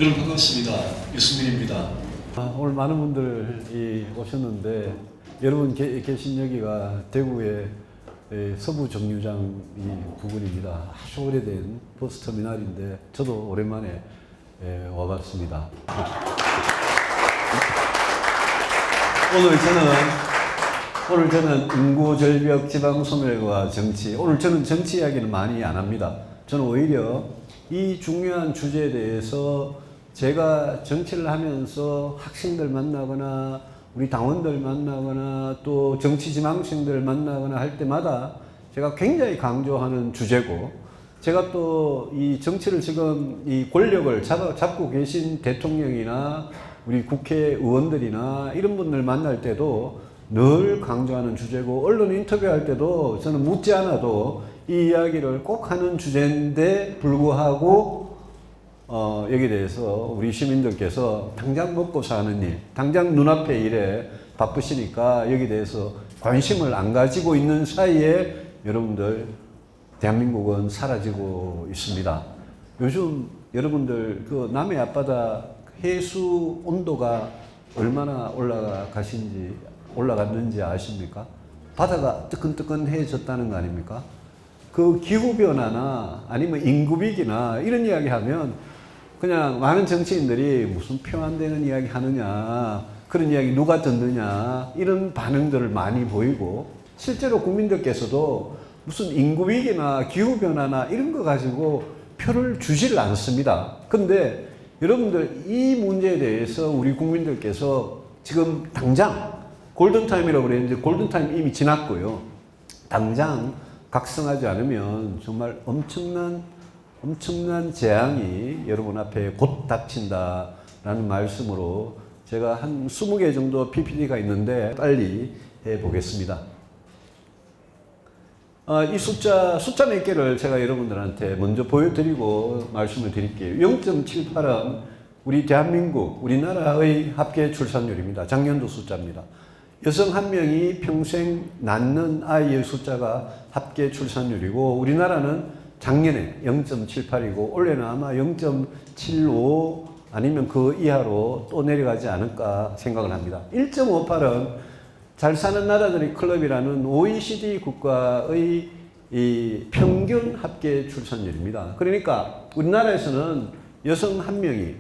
여러분 반갑습니다. 유승민입니다. 오늘 많은 분들이 오셨는데 여러분 계신 여기가 대구의 서부 정류장 이 부근입니다. 아주 오래된 버스터미널인데 저도 오랜만에 와봤습니다. 오늘 저는 인구 절벽 지방 소멸과 정치. 오늘 저는 정치 이야기는 많이 안 합니다. 저는 오히려 이 중요한 주제에 대해서 제가 정치를 하면서 학생들 만나거나 우리 당원들 만나거나 또 정치 지망생들 만나거나 할 때마다 제가 굉장히 강조하는 주제고, 제가 또 이 정치를 지금 이 권력을 잡고 계신 대통령이나 우리 국회의원들이나 이런 분들 만날 때도 늘 강조하는 주제고, 언론 인터뷰할 때도 저는 묻지 않아도 이 이야기를 꼭 하는 주제인데 불구하고 여기에 대해서 우리 시민들께서 당장 먹고 사는 일, 당장 눈앞의 일에 바쁘시니까 여기에 대해서 관심을 안 가지고 있는 사이에 여러분들 대한민국은 사라지고 있습니다. 요즘 여러분들 그 남해 앞바다 해수 온도가 얼마나 올라갔는지 아십니까? 바다가 뜨끈뜨끈해졌다는 거 아닙니까? 그 기후변화나 아니면 인구위기나 이런 이야기 하면 그냥 많은 정치인들이 무슨 표 안 되는 이야기 하느냐, 그런 이야기 누가 듣느냐, 이런 반응들을 많이 보이고, 실제로 국민들께서도 무슨 인구위기나 기후변화나 이런 거 가지고 표를 주지를 않습니다. 근데 여러분들 이 문제에 대해서 우리 국민들께서 지금 당장 골든타임이라고 그랬는데 골든타임 이미 지났고요. 당장 각성하지 않으면 정말 엄청난 재앙이 여러분 앞에 곧 닥친다라는 말씀으로 제가 한 20개 정도 PPT가 있는데 빨리 해보겠습니다. 이 숫자 몇 개를 제가 여러분들한테 먼저 보여드리고 말씀을 드릴게요. 0.78은 우리 대한민국, 우리나라의 합계 출산율입니다. 작년도 숫자입니다. 여성 한 명이 평생 낳는 아이의 숫자가 합계 출산율이고, 우리나라는 작년에 0.78이고 올해는 아마 0.75 아니면 그 이하로 또 내려가지 않을까 생각을 합니다. 1.58은 잘 사는 나라들의 클럽이라는 OECD 국가의 이 평균 합계 출산율입니다. 그러니까 우리나라에서는 여성 한 명이,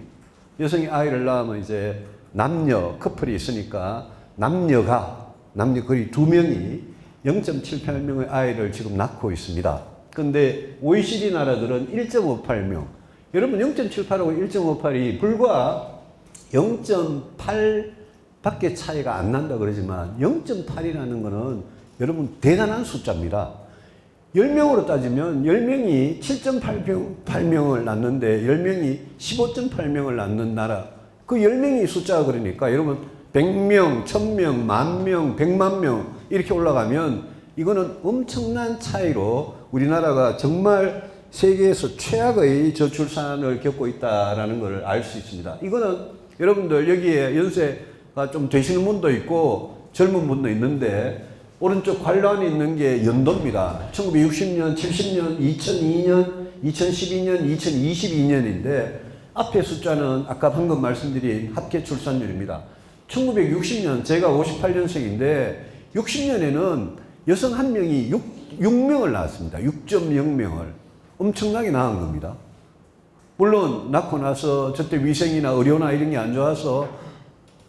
여성이 아이를 낳으면 이제 남녀 커플이 있으니까 남녀 거의 2명이 0.78명의 아이를 지금 낳고 있습니다. 근데 OECD 나라들은 1.58명. 여러분 0.78하고 1.58이 불과 0.8 밖에 차이가 안 난다 그러지만 0.8이라는 거는 여러분 대단한 숫자입니다. 10명으로 따지면 10명이 7.8명을 낳는데 10명이 15.8명을 낳는 나라, 그 10명이 숫자가 그러니까 여러분 100명, 1000명, 10,000명, 100만 명 이렇게 올라가면 이거는 엄청난 차이로 우리나라가 정말 세계에서 최악의 저출산을 겪고 있다는 걸 알 수 있습니다. 이거는 여러분들 여기에 연세가 좀 되시는 분도 있고 젊은 분도 있는데 오른쪽 관란이 있는 게 연도입니다. 1960년, 70년, 2002년, 2012년, 2022년인데 앞에 숫자는 아까 방금 말씀드린 합계 출산율입니다. 1960년, 제가 58년생인데 60년에는 여성 한 명이 6명을 낳았습니다. 6.0명을. 엄청나게 낳은 겁니다. 물론 낳고 나서 저때 위생이나 의료나 이런 게 안 좋아서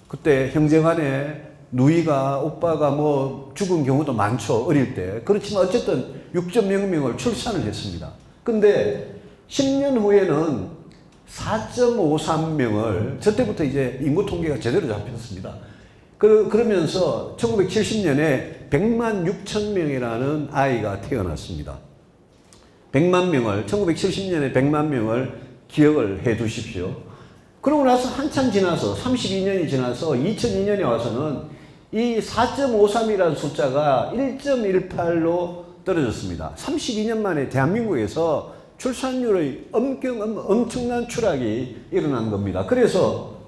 그때 형제간에 누이가, 오빠가 뭐 죽은 경우도 많죠. 어릴 때. 그렇지만 어쨌든 6.0명을 출산을 했습니다. 근데 10년 후에는 4.53명을, 저때부터 이제 인구 통계가 제대로 잡혔습니다. 그러면서 1970년에 100만 6천 명이라는 아이가 태어났습니다. 100만 명을, 1970년에 100만 명을 기억을 해 두십시오. 그러고 나서 한참 지나서 32년이 지나서 2002년에 와서는 이 4.53이라는 숫자가 1.18로 떨어졌습만 32년 만에 대한민국에서 출산율의 엄청난 추락이 일어난 겁니다. 그래서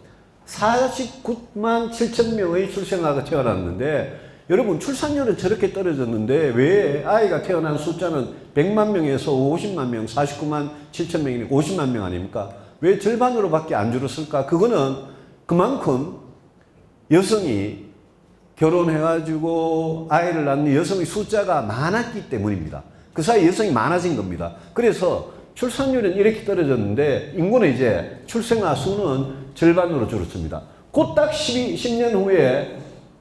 49만 7천 명의 출생아가 태어났는데, 여러분 출산율은 저렇게 떨어졌는데 왜 아이가 태어난 숫자는 100만 명에서 50만 명, 49만 7천 명이니까 50만 명 아닙니까? 왜 절반으로밖에 안 줄었을까? 그거는 그만큼 여성이 결혼해가지고 아이를 낳는 여성의 숫자가 많았기 때문입니다. 그 사이 여성이 많아진 겁니다. 그래서 출산율은 이렇게 떨어졌는데 인구는 이제 출생아 수는 절반으로 줄었습니다. 곧 딱 10년 후에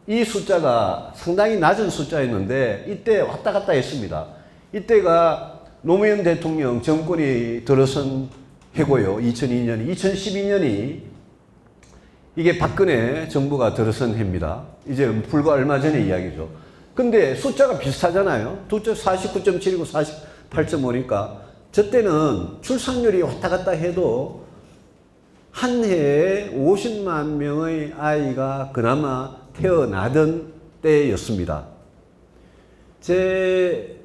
이 숫자가 상당히 낮은 숫자였는데 이때 왔다 갔다 했습니다. 이때가 노무현 대통령 정권이 들어선 해고요. 2002년이. 2012년이 이게 박근혜 정부가 들어선 해입니다. 이제 불과 얼마 전의 이야기죠. 근데 숫자가 비슷하잖아요. 두째 49.7이고 48.5니까 저 때는 출산율이 왔다 갔다 해도 한 해에 50만 명의 아이가 그나마 태어나던 때였습니다. 제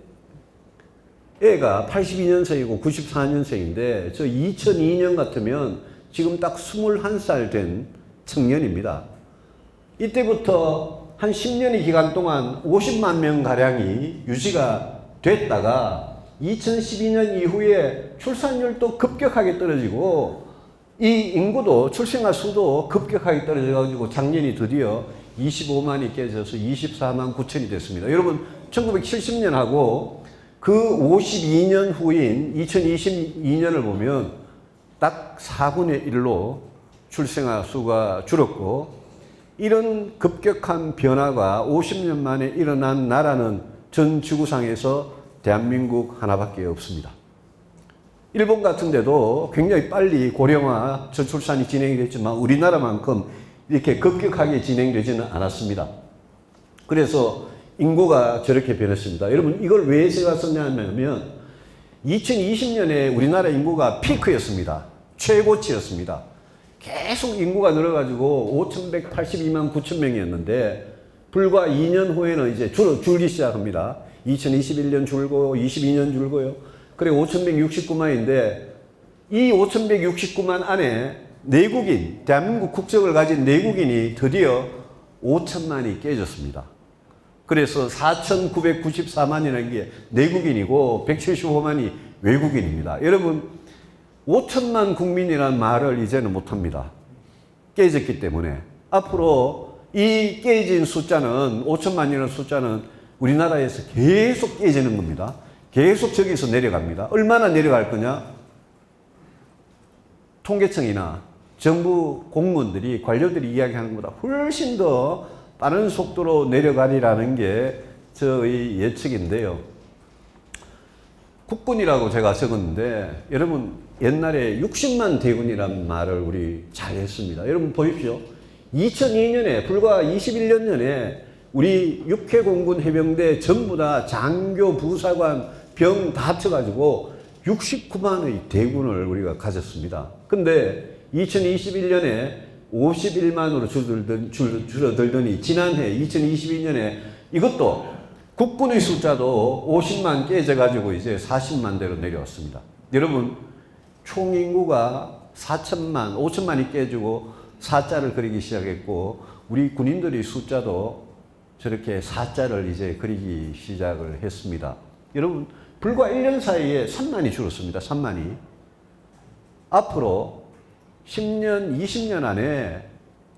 애가 82년생이고 94년생인데 저 2002년 같으면 지금 딱 21살 된 청년입니다. 이때부터 한 10년의 기간 동안 50만 명가량이 유지가 됐다가 2012년 이후에 출산율도 급격하게 떨어지고 이 인구도 출생아 수도 급격하게 떨어져가지고 작년이 드디어 25만이 깨져서 24만 9천이 됐습니다. 여러분 1970년하고 그 52년 후인 2022년을 보면 딱 4분의 1로 출생아 수가 줄었고 이런 급격한 변화가 50년 만에 일어난 나라는 전 지구상에서 대한민국 하나밖에 없습니다. 일본 같은 데도 굉장히 빨리 고령화 저출산이 진행이 됐지만 우리나라만큼 이렇게 급격하게 진행되지는 않았습니다. 그래서 인구가 저렇게 변했습니다. 여러분 이걸 왜 제가 썼냐면 2020년에 우리나라 인구가 피크였습니다. 최고치였습니다. 계속 인구가 늘어가지고 5,182만 9천 명이었는데 불과 2년 후에는 이제 줄기 시작합니다. 2021년 줄고 22년 줄고요. 그래 5,169만인데 이 5,169만 안에 내국인, 대한민국 국적을 가진 내국인이 드디어 5천만이 깨졌습니다. 그래서 4,994만이라는 게 내국인이고 175만이 외국인입니다. 여러분 5천만 국민이라는 말을 이제는 못합니다. 깨졌기 때문에. 앞으로 이 깨진 숫자는 5천만이라는 숫자는 우리나라에서 계속 깨지는 겁니다. 계속 저기서 내려갑니다. 얼마나 내려갈 거냐? 통계청이나 정부 공무원들이 관료들이 이야기하는 것보다 훨씬 더 빠른 속도로 내려가리라는 게 저의 예측인데요. 국군이라고 제가 적었는데 여러분 옛날에 60만 대군이라는 말을 우리 잘 했습니다. 여러분 보십시오. 2002년에 불과 21년 전에 우리 육해공군 해병대 전부 다 장교, 부사관, 병 다 합쳐가지고 69만의 대군을 우리가 가졌습니다. 근데 2021년에 51만으로 줄어들더니 지난해 2022년에 이것도 국군의 숫자도 50만 깨져가지고 이제 40만 대로 내려왔습니다. 여러분 총 인구가 4천만, 5천만이 깨지고 4자를 그리기 시작했고 우리 군인들의 숫자도 저렇게 4자를 이제 그리기 시작을 했습니다. 여러분 불과 1년 사이에 3만이 줄었습니다. 3만이. 앞으로 10년, 20년 안에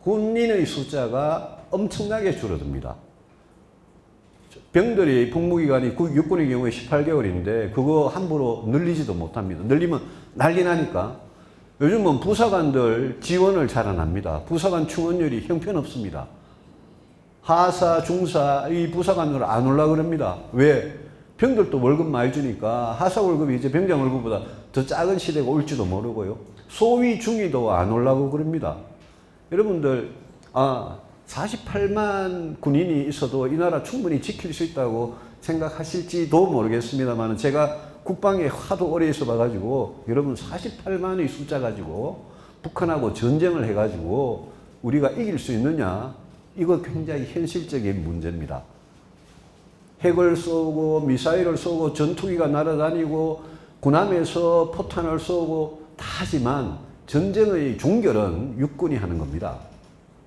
군인의 숫자가 엄청나게 줄어듭니다. 병들이 복무기간이 육군의 경우에 18개월인데 그거 함부로 늘리지도 못합니다. 늘리면 난리 나니까. 요즘은 부사관들 지원을 잘 안 합니다. 부사관 충원율이 형편없습니다. 하사, 중사 이 부사관으로 안 올라 그럽니다. 왜? 병들도 월급 많이 주니까 하사 월급이 이제 병장 월급보다 더 작은 시대가 올지도 모르고요. 소위 중위도 안 올라고 그럽니다. 여러분들 48만 군인이 있어도 이 나라 충분히 지킬 수 있다고 생각하실지도 모르겠습니다만 제가 국방에 하도 오래 있어 봐가지고 여러분 48만의 숫자 가지고 북한하고 전쟁을 해가지고 우리가 이길 수 있느냐? 이거 굉장히 현실적인 문제입니다. 핵을 쏘고 미사일을 쏘고 전투기가 날아다니고 군함에서 포탄을 쏘고 다 하지만 전쟁의 종결은 육군이 하는 겁니다.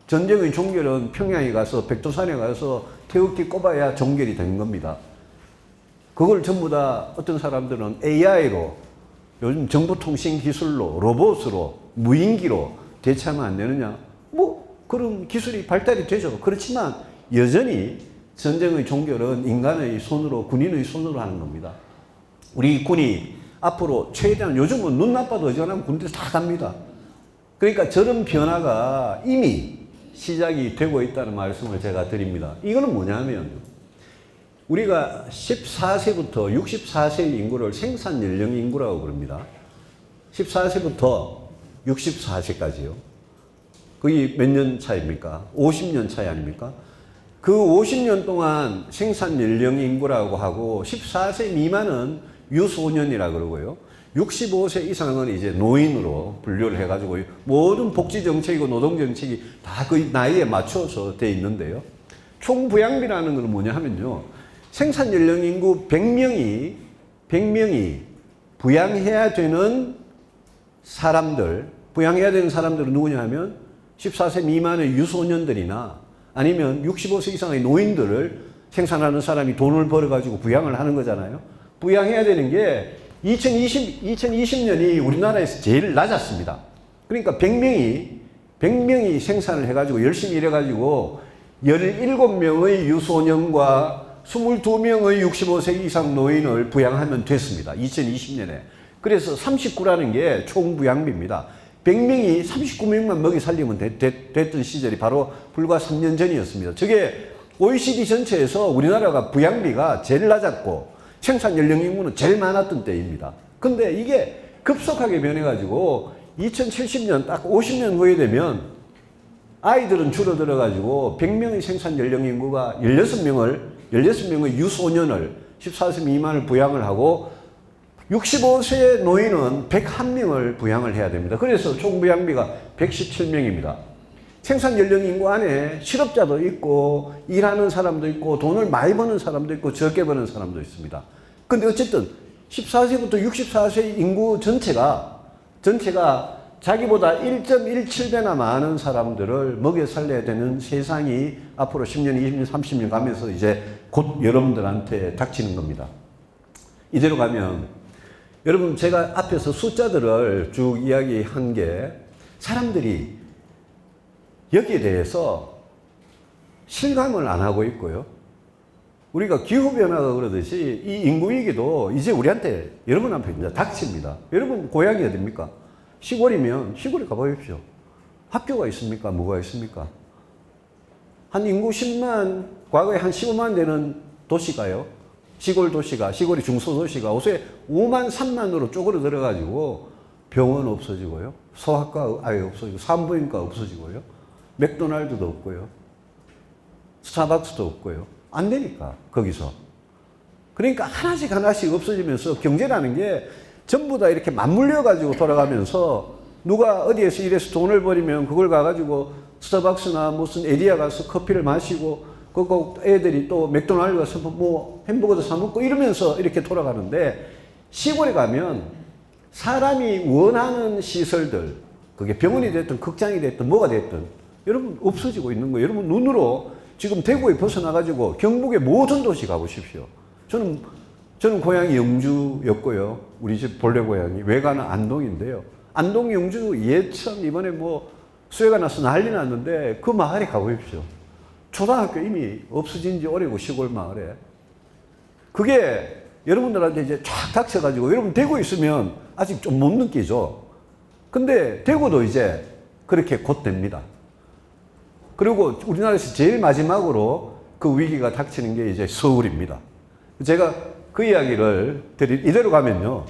전쟁의 종결은 평양에 가서 백두산에 가서 태극기 꼽아야 종결이 되는 겁니다. 그걸 전부 다 어떤 사람들은 AI로 요즘 정보통신 기술로 로봇으로 무인기로 대체하면 안 되느냐? 뭐 그런 기술이 발달이 되죠. 그렇지만 여전히 전쟁의 종결은 인간의 손으로, 군인의 손으로 하는 겁니다. 우리 군이 앞으로 최대한, 요즘은 눈 나빠도 어지간하면 군대 다 갑니다. 그러니까 저런 변화가 이미 시작이 되고 있다는 말씀을 제가 드립니다. 이거는 뭐냐면 우리가 14세부터 64세 인구를 생산 연령 인구라고 부릅니다. 14세부터 64세까지요. 그게 몇 년 차입니까? 50년 차이 아닙니까? 그 50년 동안 생산 연령 인구라고 하고 14세 미만은 유소년이라 그러고요. 65세 이상은 이제 노인으로 분류를 해가지고 모든 복지 정책이고 노동 정책이 다 그 나이에 맞춰서 돼 있는데요. 총부양비라는 건 뭐냐 하면요. 생산 연령 인구 100명이 부양해야 되는 사람들, 부양해야 되는 사람들은 누구냐 하면 14세 미만의 유소년들이나 아니면 65세 이상의 노인들을 생산하는 사람이 돈을 벌어가지고 부양을 하는 거잖아요. 부양해야 되는 게 2020년이 우리나라에서 제일 낮았습니다. 그러니까 100명이 생산을 해가지고 열심히 일해가지고 17명의 유소년과 22명의 65세 이상 노인을 부양하면 됐습니다. 2020년에. 그래서 39라는 게 총부양비입니다. 100명이 39명만 먹이 살리면 됐던 시절이 바로 불과 3년 전이었습니다. 저게 OECD 전체에서 우리나라가 부양비가 제일 낮았고 생산 연령 인구는 제일 많았던 때입니다. 근데 이게 급속하게 변해가지고 2070년 딱 50년 후에 되면 아이들은 줄어들어가지고 100명의 생산 연령 인구가 16명의 유소년을 14세 미만을 부양을 하고 65세 노인은 101명을 부양을 해야 됩니다. 그래서 총 부양비가 117명입니다. 생산 연령 인구 안에 실업자도 있고 일하는 사람도 있고 돈을 많이 버는 사람도 있고 적게 버는 사람도 있습니다. 근데 어쨌든 14세부터 64세 인구 전체가 자기보다 1.17배나 많은 사람들을 먹여 살려야 되는 세상이 앞으로 10년, 20년, 30년 가면서 이제 곧 여러분들한테 닥치는 겁니다. 이대로 가면 여러분 제가 앞에서 숫자들을 쭉 이야기한 게 사람들이 여기에 대해서 실감을 안 하고 있고요. 우리가 기후변화가 그러듯이 이 인구위기도 이제 우리한테 여러분 앞에 이제 닥칩니다. 여러분 고향이 어딥니까? 시골이면 시골에 가보십시오. 학교가 있습니까? 뭐가 있습니까? 한 인구 10만, 과거에 한 15만 되는 도시가요. 시골 도시가, 시골이 중소도시가 요새 5만, 3만으로 쪼그러들어가지고 병원 없어지고요. 소아과 아예 없어지고, 산부인과 없어지고요. 맥도날드도 없고요. 스타벅스도 없고요. 안 되니까, 거기서. 그러니까 하나씩 없어지면서 경제라는 게 전부 다 이렇게 맞물려가지고 돌아가면서 누가 어디에서 일해서 돈을 벌이면 그걸 가가지고 스타벅스나 무슨 에리아 가서 커피를 마시고 그거 애들이 또 맥도날드 가서 뭐 햄버거도 사 먹고 이러면서 이렇게 돌아가는데 시골에 가면 사람이 원하는 시설들 그게 병원이 됐든 극장이 됐든 뭐가 됐든 여러분 없어지고 있는 거예요. 여러분 눈으로 지금 대구에 벗어나가지고 경북의 모든 도시 가보십시오. 저는 고향이 영주였고요. 우리 집 본래 고향이 외가는 안동인데요. 안동 영주 예천 이번에 뭐 수해가 나서 난리 났는데 그 마을에 가보십시오. 초등학교 이미 없어진 지 오래고 시골 마을에. 그게 여러분들한테 이제 쫙 닥쳐가지고 여러분 대구에 있으면 아직 좀 못 느끼죠. 근데 대구도 이제 그렇게 곧 됩니다. 그리고 우리나라에서 제일 마지막으로 그 위기가 닥치는 게 이제 서울입니다. 제가 그 이야기를 이대로 가면요.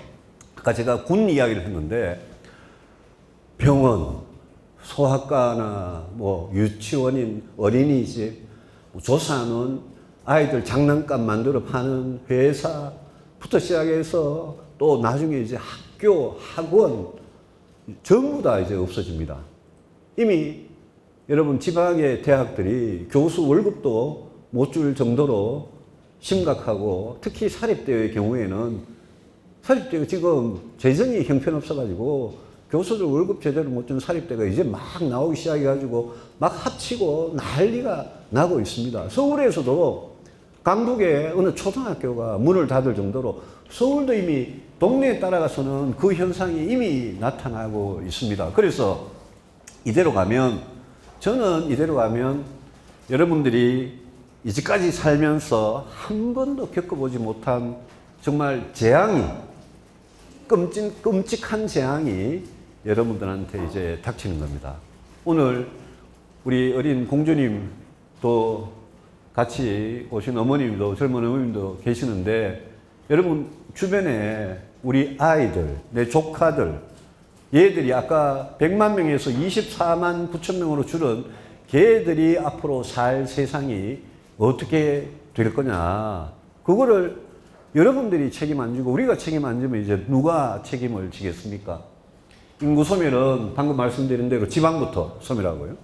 아까 제가 군 이야기를 했는데 병원, 소아과나 뭐 유치원인 어린이집, 조사는 아이들 장난감 만들어 파는 회사부터 시작해서 또 나중에 이제 학교, 학원 전부 다 이제 없어집니다. 이미 여러분 지방의 대학들이 교수 월급도 못 줄 정도로 심각하고 특히 사립대의 경우에는 사립대가 지금 재정이 형편없어가지고 교수들 월급 제대로 못 주는 사립대가 이제 막 나오기 시작해가지고 막 합치고 난리가 나고 있습니다. 서울에서도 강북의 어느 초등학교가 문을 닫을 정도로 서울도 이미 동네에 따라가서는 그 현상이 이미 나타나고 있습니다. 그래서 이대로 가면, 저는 이대로 가면 여러분들이 이제까지 살면서 한 번도 겪어보지 못한 정말 재앙이, 끔찍한 재앙이 여러분들한테 이제 닥치는 겁니다. 오늘 우리 어린 공주님도 같이 오신 어머님도, 젊은 어머님도 계시는데, 여러분 주변에 우리 아이들, 내 조카들, 얘들이 아까 100만 명에서 24만 9천 명으로 줄은 걔들이 앞으로 살 세상이 어떻게 될 거냐. 그거를 여러분들이 책임 안 지고 우리가 책임 안 지면 이제 누가 책임을 지겠습니까? 인구 소멸은 방금 말씀드린 대로 지방부터 소멸하고요.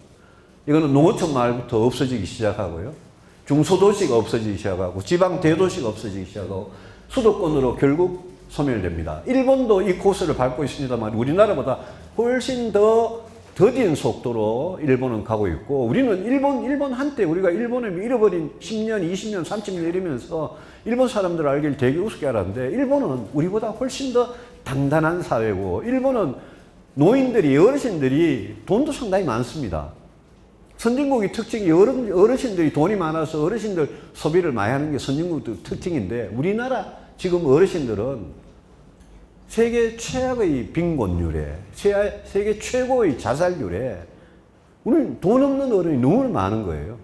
이거는 농어촌 마을부터 없어지기 시작하고요. 중소도시가 없어지기 시작하고 지방 대도시가 없어지기 시작하고 수도권으로 결국 소멸됩니다. 일본도 이 코스를 밟고 있습니다만 우리나라보다 훨씬 더 더딘 속도로 일본은 가고 있고, 우리는 일본 한때 우리가 일본을 잃어버린 10년, 20년, 30년 이러면서 일본 사람들 알기를 되게 우습게 알았는데, 일본은 우리보다 훨씬 더 단단한 사회고, 일본은 노인들이, 어르신들이 돈도 상당히 많습니다. 선진국의 특징이 어르신들이 돈이 많아서 어르신들 소비를 많이 하는 게 선진국 특징인데, 우리나라 지금 어르신들은 세계 최악의 빈곤율에, 세계 최고의 자살률에 우리는 돈 없는 어른이 너무 많은 거예요.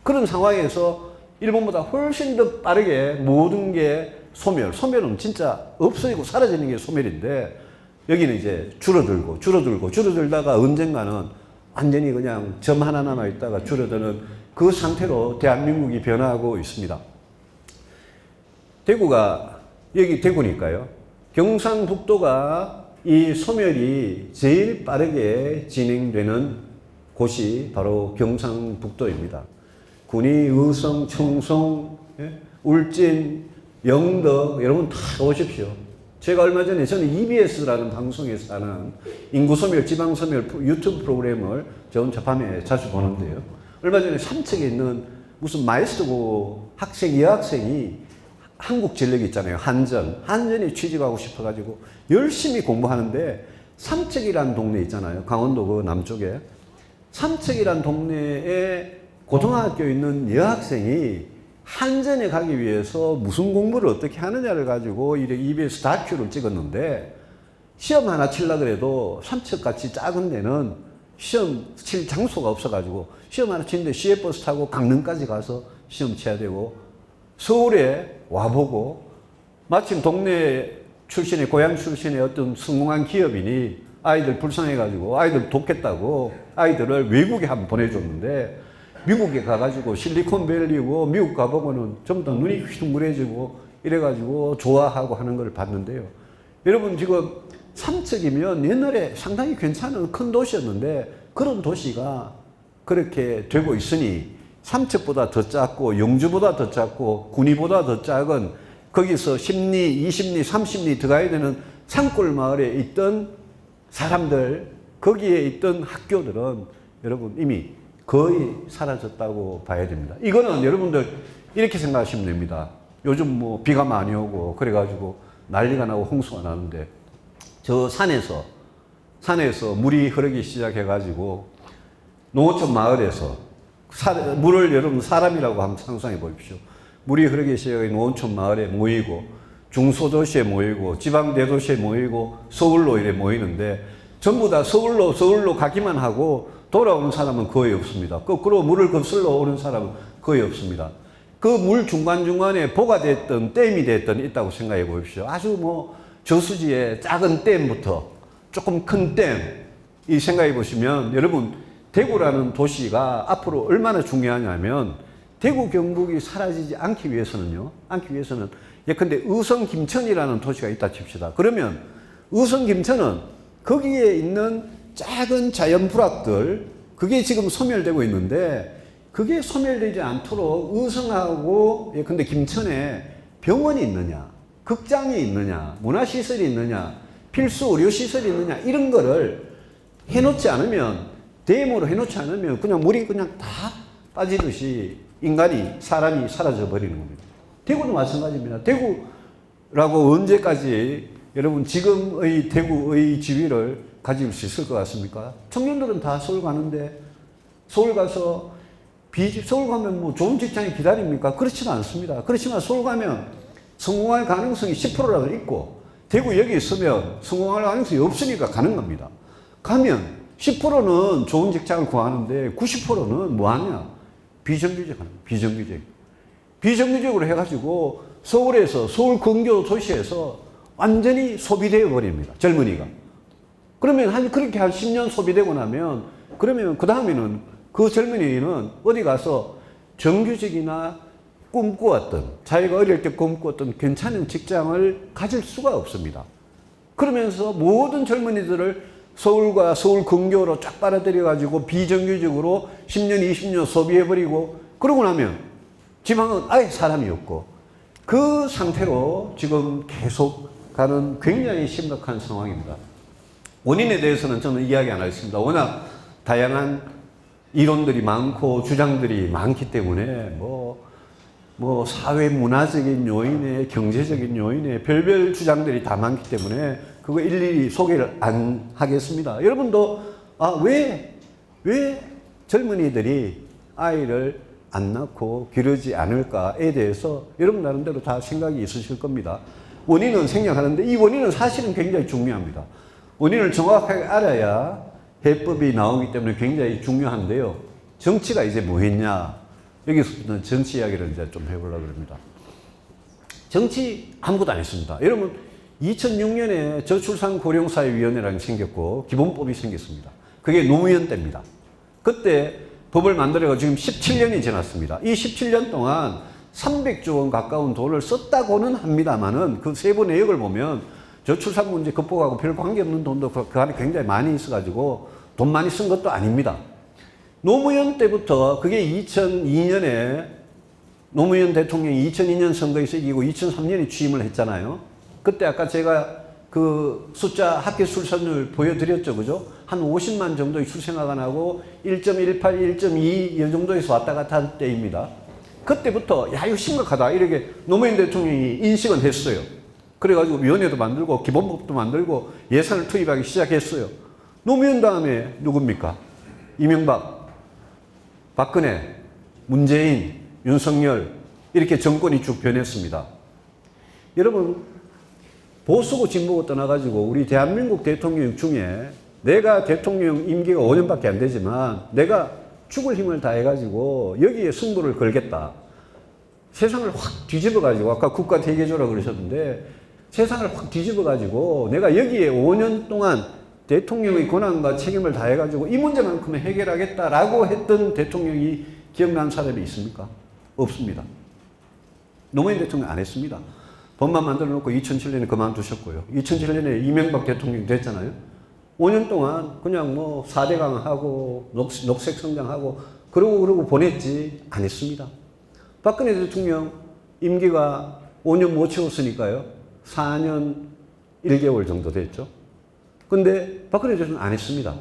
그런 상황에서 일본보다 훨씬 더 빠르게 모든 게 소멸은 진짜 없어지고 사라지는 게 소멸인데, 여기는 이제 줄어들다가 언젠가는 완전히 그냥 점 하나 남아 있다가 줄어드는 그 상태로 대한민국이 변화하고 있습니다. 여기 대구니까요. 경상북도가 이 소멸이 제일 빠르게 진행되는 곳이 바로 경상북도입니다. 군위, 의성, 청송, 울진, 영덕, 여러분 다 오십시오. 제가 얼마 전에 저는 EBS라는 방송에서 하는 인구소멸, 지방소멸 유튜브 프로그램을 저 혼자 밤에 자주 보는데요. 얼마 전에 삼척에 있는 무슨 마이스터고 여학생이 한국전력 있잖아요. 한전에 취직하고 싶어가지고 열심히 공부하는데, 삼척이라는 동네 있잖아요. 강원도 그 남쪽에. 삼척이라는 동네에 고등학교에 있는 여학생이 한전에 가기 위해서 무슨 공부를 어떻게 하느냐를 가지고 EBS 다큐를 찍었는데, 시험 하나 치려고 그래도 삼척같이 작은 데는 시험 칠 장소가 없어가지고 시험 하나 치는데 시외버스 타고 강릉까지 가서 시험 쳐야 되고, 서울에 와보고, 마침 동네 출신의, 고향 출신의 어떤 성공한 기업인이 아이들 불쌍해가지고 아이들 돕겠다고 아이들을 외국에 한번 보내줬는데, 미국에 가가지고 실리콘밸리고 미국 가보고는 전부 다 눈이 휘둥그레지고 이래가지고 좋아하고 하는 걸 봤는데요. 여러분 지금 삼척이면 옛날에 상당히 괜찮은 큰 도시였는데, 그런 도시가 그렇게 되고 있으니 삼척보다 더 작고 영주보다 더 작고 군위보다 더 작은, 거기서 10리, 20리, 30리 들어가야 되는 산골 마을에 있던 사람들, 거기에 있던 학교들은 여러분 이미 거의 사라졌다고 봐야 됩니다. 이거는 여러분들 이렇게 생각하시면 됩니다. 요즘 뭐 비가 많이 오고 그래가지고 난리가 나고 홍수가 나는데, 저 산에서 물이 흐르기 시작해가지고 농어촌 마을에서 물을 여러분 사람이라고 한번 상상해 보십시오. 물이 흐르기 시작해 농어촌 마을에 모이고, 중소도시에 모이고, 지방 대도시에 모이고, 서울로 이래 모이는데, 전부 다 서울로 가기만 하고 돌아오는 사람은 거의 없습니다. 거꾸로 물을 거슬러 오는 사람은 거의 없습니다. 그 물 중간중간에 보가 됐든 댐이 됐든 있다고 생각해 보십시오. 아주 뭐 저수지의 작은 댐부터 조금 큰 댐, 이 생각해 보시면, 여러분 대구라는 도시가 앞으로 얼마나 중요하냐면, 대구 경북이 사라지지 않기 위해서는 예컨대 의성 김천이라는 도시가 있다 칩시다. 그러면 의성 김천은 거기에 있는 작은 자연 불악들, 그게 지금 소멸되고 있는데, 그게 소멸되지 않도록 의성하고 예컨대 김천에 병원이 있느냐, 극장이 있느냐, 문화시설이 있느냐, 필수 의료시설이 있느냐, 이런 거를 해놓지 않으면, 대모로 해놓지 않으면 그냥 물이 그냥 다 빠지듯이 인간이, 사람이 사라져 버리는 겁니다. 대구도 마찬가지입니다. 대구라고 언제까지 여러분 지금의 대구의 지위를 가질 수 있을 것 같습니까? 청년들은 다 서울 가는데 서울 가서 서울 가면 뭐 좋은 직장이 기다립니까? 그렇지는 않습니다. 그렇지만 서울 가면 성공할 가능성이 10%라도 있고 대구 여기 있으면 성공할 가능성이 없으니까 가는 겁니다. 가면 10%는 좋은 직장을 구하는데 90%는 뭐하냐? 비정규직 하는 거예요. 비정규직. 비정규직으로 해가지고 서울에서 서울 근교 도시에서 완전히 소비되어 버립니다. 젊은이가. 그러면 그렇게 한 10년 소비되고 나면 그러면 그 다음에는 그 젊은이는 어디 가서 정규직이나 꿈꾸었던 자기가 어릴 때 꿈꾸었던 괜찮은 직장을 가질 수가 없습니다. 그러면서 모든 젊은이들을 서울과 서울 근교로 쫙 빨아들여 가지고 비정규직으로 10년 20년 소비해버리고 그러고 나면 지방은 아예 사람이 없고 그 상태로 지금 계속 가는 굉장히 심각한 상황입니다. 원인에 대해서는 저는 이야기 안 하겠습니다. 워낙 다양한 이론들이 많고 주장들이 많기 때문에 뭐 사회 문화적인 요인에 경제적인 요인에 별별 주장들이 다 많기 때문에 그거 일일이 소개를 안 하겠습니다. 여러분도 왜 젊은이들이 아이를 안 낳고 기르지 않을까에 대해서 여러분 나름대로 다 생각이 있으실 겁니다. 원인은 생략하는데 이 원인은 사실은 굉장히 중요합니다. 원인을 정확하게 알아야 해법이 나오기 때문에 굉장히 중요한데요. 정치가 이제 뭐 했냐? 여기서부터는 정치 이야기를 이제 좀 해보려고 합니다. 정치 아무것도 안 했습니다. 여러분, 2006년에 저출산 고령사회위원회라는 게 생겼고, 기본법이 생겼습니다. 그게 노무현 때입니다. 그때 법을 만들어서 지금 17년이 지났습니다. 이 17년 동안 300조 원 가까운 돈을 썼다고는 합니다만은 그 세부 내역을 보면 저출산 문제 극복하고 별 관계없는 돈도 그 안에 굉장히 많이 있어가지고 돈 많이 쓴 것도 아닙니다. 노무현 때부터 그게 2002년에 노무현 대통령이 2002년 선거에서 이기고 2003년에 취임을 했잖아요. 그때 아까 제가 그 숫자 합계 출산율 보여드렸죠. 그죠? 한 50만 정도의 출생아가 나고 1.18, 1.2 이 정도에서 왔다 갔다 할 때입니다. 그때부터 야 이거 심각하다 이렇게 노무현 대통령이 인식은 했어요. 그래가지고 위원회도 만들고 기본법도 만들고 예산을 투입하기 시작했어요. 노무현 다음에 누굽니까? 이명박, 박근혜, 문재인, 윤석열 이렇게 정권이 쭉 변했습니다. 여러분 보수고 진보고 떠나가지고 우리 대한민국 대통령 중에 내가 대통령 임기가 5년밖에 안 되지만 내가 죽을 힘을 다해가지고 여기에 승부를 걸겠다. 세상을 확 뒤집어가지고 아까 국가 대개조라고 그러셨는데 세상을 확 뒤집어가지고 내가 여기에 5년 동안 대통령의 권한과 책임을 다해가지고 이 문제만큼은 해결하겠다라고 했던 대통령이 기억나는 사람이 있습니까? 없습니다. 노무현 대통령 안 했습니다. 법만 만들어 놓고 2007년에 그만두셨고요. 2007년에 이명박 대통령이 됐잖아요. 5년 동안 그냥 뭐 4대강 하고 녹색 성장하고 그러고 보냈지 안 했습니다. 박근혜 대통령 임기가 5년 못 채웠으니까요. 4년 1개월 정도 됐죠. 근데 박근혜 대통령 안 했습니다.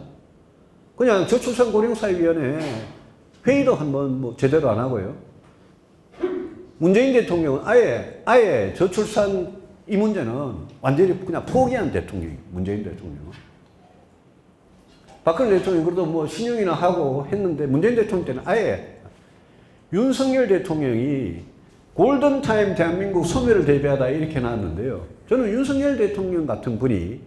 그냥 저출산 고령사회위원회 회의도 한번 뭐 제대로 안 하고요. 문재인 대통령은 아예 저출산 이 문제는 완전히 그냥 포기한 대통령이에요. 문재인 대통령은. 박근혜 대통령이 그래도 뭐 신용이나 하고 했는데 문재인 대통령 때는 아예 윤석열 대통령이 골든타임 대한민국 소멸을 대비하다 이렇게 나왔는데요. 저는 윤석열 대통령 같은 분이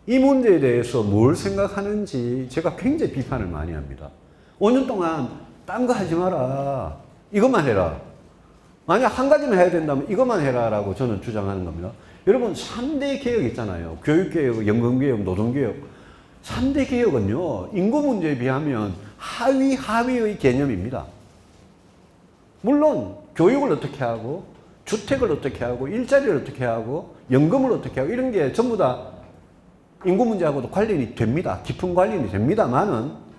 이 문제에 대해서 뭘 생각하는지 제가 굉장히 비판을 많이 합니다. 5년 동안 딴 거 하지 마라. 이것만 해라. 만약 한 가지만 해야 된다면 이것만 해라라고 저는 주장하는 겁니다. 여러분 3대 개혁 있잖아요. 교육개혁, 연금개혁, 노동개혁. 3대 개혁은요. 인구 문제에 비하면 하위의 개념입니다. 물론 교육을 어떻게 하고 주택을 어떻게 하고 일자리를 어떻게 하고 연금을 어떻게 하고 이런 게 전부 다 인구 문제하고도 관련이 됩니다. 깊은 관련이 됩니다만은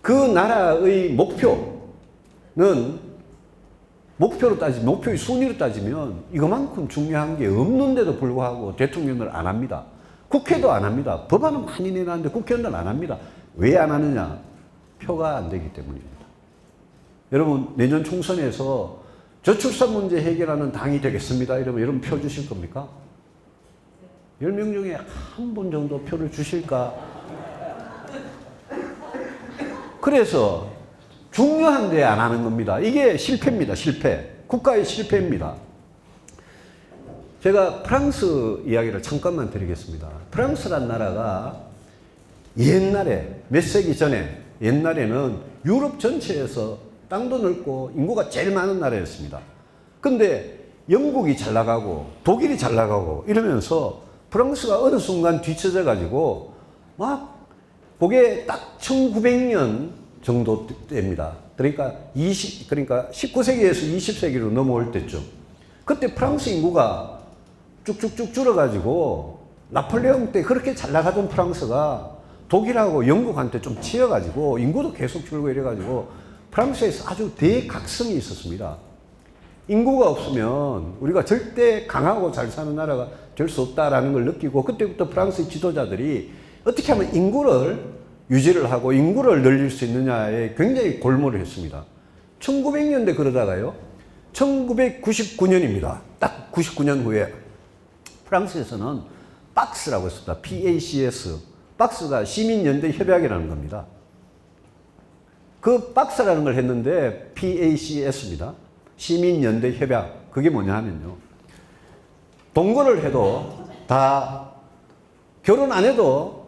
그 나라의 목표의 순위로 따지면 이거만큼 중요한 게 없는데도 불구하고 대통령을 안 합니다. 국회도 안 합니다. 법안은 많이 내놨는데 국회의원은 안 합니다. 왜 안 하느냐? 표가 안 되기 때문입니다. 여러분 내년 총선에서 저출산 문제 해결하는 당이 되겠습니다. 이러면 여러분 표 주실 겁니까? 10명 중에 한 분 정도 표를 주실까? 그래서 중요한데 안 하는 겁니다. 이게 실패입니다. 실패. 국가의 실패입니다. 제가 프랑스 이야기를 잠깐만 드리겠습니다. 프랑스란 나라가 옛날에 몇 세기 전에 옛날에는 유럽 전체에서 땅도 넓고 인구가 제일 많은 나라였습니다. 근데 영국이 잘 나가고 독일이 잘 나가고 이러면서 프랑스가 어느 순간 뒤처져 가지고 막 그게 딱 1900년 정도 됩니다. 그러니까 19세기에서 20세기로 넘어올 때쯤. 그때 프랑스 인구가 쭉쭉쭉 줄어가지고 나폴레옹 때 그렇게 잘 나가던 프랑스가 독일하고 영국한테 좀 치여가지고 인구도 계속 줄고 이래가지고 프랑스에서 아주 대각성이 있었습니다. 인구가 없으면 우리가 절대 강하고 잘 사는 나라가 될 수 없다라는 걸 느끼고 그때부터 프랑스 지도자들이 어떻게 하면 인구를 유지를 하고 인구를 늘릴 수 있느냐에 굉장히 골몰을 했습니다. 1900년대 그러다가요. 1999년입니다. 딱 99년 후에 프랑스에서는 박스라고 했습니다. PACS. 박스가 시민연대 협약이라는 겁니다. 그 박스라는 걸 했는데 PACS입니다. 시민연대 협약. 그게 뭐냐 하면요. 동거를 해도 다 결혼 안 해도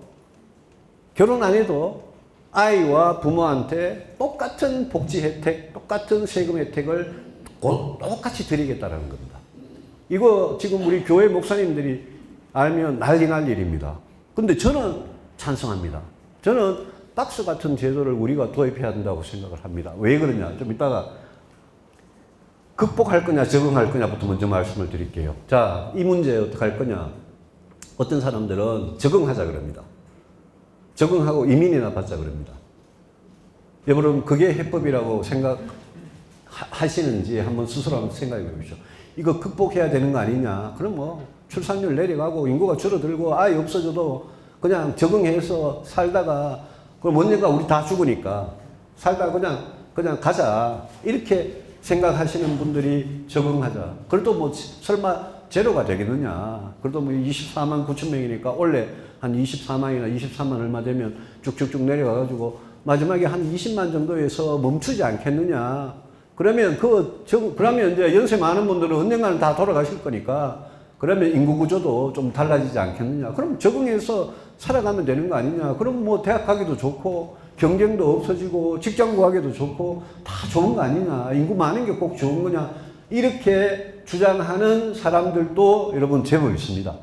아이와 부모한테 똑같은 복지 혜택, 똑같은 세금 혜택을 똑같이 드리겠다라는 겁니다. 이거 지금 우리 교회 목사님들이 알면 난리 날 일입니다. 근데 저는 찬성합니다. 저는 박스 같은 제도를 우리가 도입해야 된다고 생각을 합니다. 왜 그러냐? 좀 이따가 극복할 거냐, 적응할 거냐부터 먼저 말씀을 드릴게요. 자, 이 문제 어떻게 할 거냐? 어떤 사람들은 적응하자 그럽니다. 적응하고 이민이나 받자 그럽니다. 여러분, 그게 해법이라고 생각하시는지 한번 스스로 한번 생각해 보십시오. 이거 극복해야 되는 거 아니냐? 그럼 뭐, 출산율 내려가고, 인구가 줄어들고, 아이 없어져도 그냥 적응해서 살다가, 그럼 언젠가 우리 다 죽으니까, 살다가 그냥 가자. 이렇게 생각하시는 분들이 적응하자. 그래도 뭐, 설마 제로가 되겠느냐? 그래도 뭐 24만 9천 명이니까 원래 한 24만이나 23만 얼마 되면 쭉쭉쭉 내려가가지고 마지막에 한 20만 정도에서 멈추지 않겠느냐? 그러면 그러면 이제 연세 많은 분들은 언젠가는 다 돌아가실 거니까 그러면 인구 구조도 좀 달라지지 않겠느냐? 그럼 적응해서 살아가면 되는 거 아니냐? 그럼 뭐 대학 가기도 좋고 경쟁도 없어지고 직장 구하기도 좋고 다 좋은 거 아니냐? 인구 많은 게 꼭 좋은 거냐? 이렇게 주장하는 사람들도 여러분 제법 있습니다.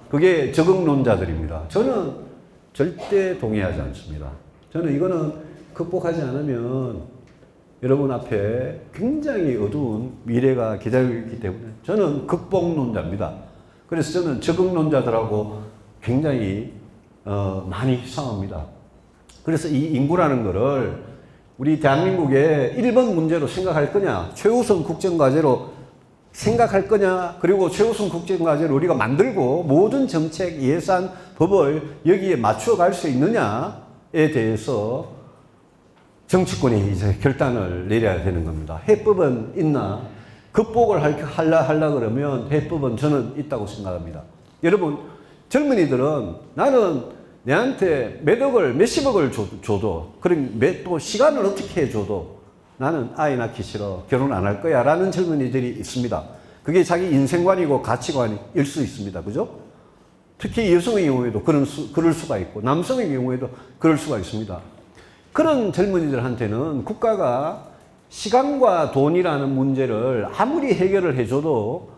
그게 적응론자들입니다. 저는 절대 동의하지 않습니다. 저는 이거는 극복하지 않으면 여러분 앞에 굉장히 어두운 미래가 기다리고 있기 때문에 저는 극복론자입니다. 그래서 저는 적응론자들하고 굉장히 많이 싸웁니다. 그래서 이 인구라는 거를 우리 대한민국의 1번 문제로 생각할 거냐, 최우선 국정과제로 생각할 거냐, 그리고 최우선 국정과제를 우리가 만들고 모든 정책, 예산, 법을 여기에 맞춰 갈 수 있느냐에 대해서 정치권이 이제 결단을 내려야 되는 겁니다. 해법은 있나? 극복을 하려 그러면 해법은 저는 있다고 생각합니다. 여러분, 젊은이들은 나는 내한테 몇십억을 줘도, 그럼 또 시간을 어떻게 해줘도 나는 아이 낳기 싫어, 결혼 안 할 거야 라는 젊은이들이 있습니다. 그게 자기 인생관이고 가치관일 수 있습니다. 그죠? 특히 여성의 경우에도 그럴 수가 있고 남성의 경우에도 그럴 수가 있습니다. 그런 젊은이들한테는 국가가 시간과 돈이라는 문제를 아무리 해결을 해줘도